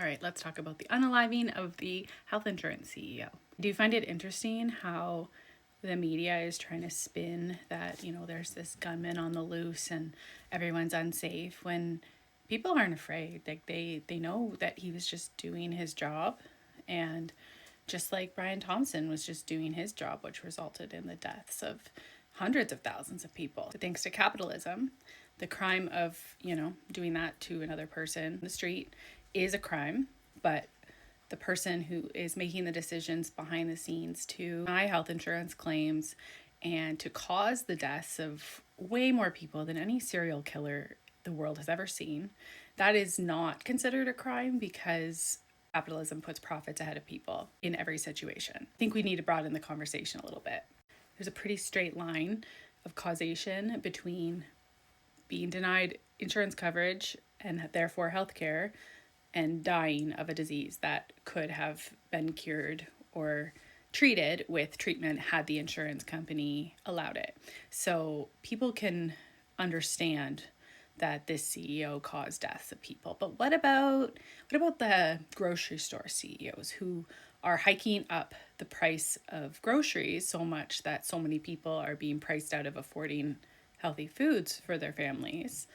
right, let's talk about the unaliving of the health insurance CEO. Do you find it interesting how the media is trying to spin that, there's this gunman on the loose and everyone's unsafe when people aren't afraid? Like they know that he was just doing his job, and just like Brian Thompson was just doing his job, which resulted in the deaths of hundreds of thousands of people. Thanks to capitalism, the crime of, doing that to another person in the street is a crime, but the person who is making the decisions behind the scenes to deny health insurance claims and to cause the deaths of way more people than any serial killer the world has ever seen, that is not considered a crime because capitalism puts profits ahead of people in every situation. I think we need to broaden the conversation a little bit. There's a pretty straight line of causation between being denied insurance coverage and therefore healthcare and dying of a disease that could have been cured or treated with treatment had the insurance company allowed it. So people can understand that this CEO caused deaths of people. But what about the grocery store CEOs who are hiking up the price of groceries so much that so many people are being priced out of affording healthy foods for their families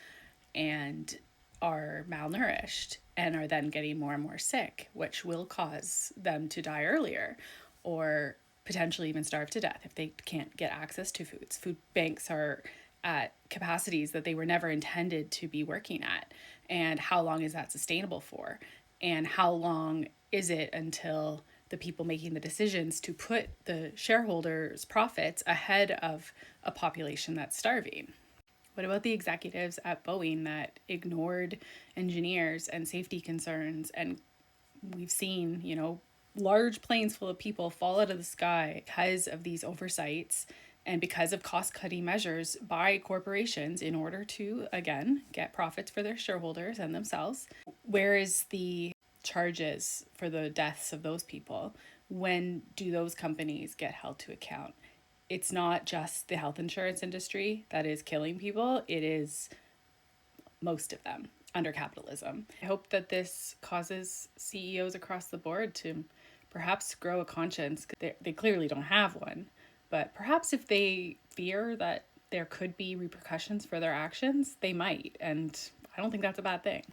and are malnourished and are then getting more and more sick, which will cause them to die earlier or potentially even starve to death if they can't get access to foods. Food banks are at capacities that they were never intended to be working at. And how long is that sustainable for? And how long is it until the people making the decisions to put the shareholders' profits ahead of a population that's starving? What about the executives at Boeing that ignored engineers and safety concerns? And we've seen, large planes full of people fall out of the sky because of these oversights and because of cost-cutting measures by corporations in order to, again, get profits for their shareholders and themselves. Where is the charges for the deaths of those people? When do those companies get held to account? It's not just the health insurance industry that is killing people. It is most of them under capitalism. I hope that this causes CEOs across the board to perhaps grow a conscience. They clearly don't have one, but perhaps if they fear that there could be repercussions for their actions, they might. And I don't think that's a bad thing.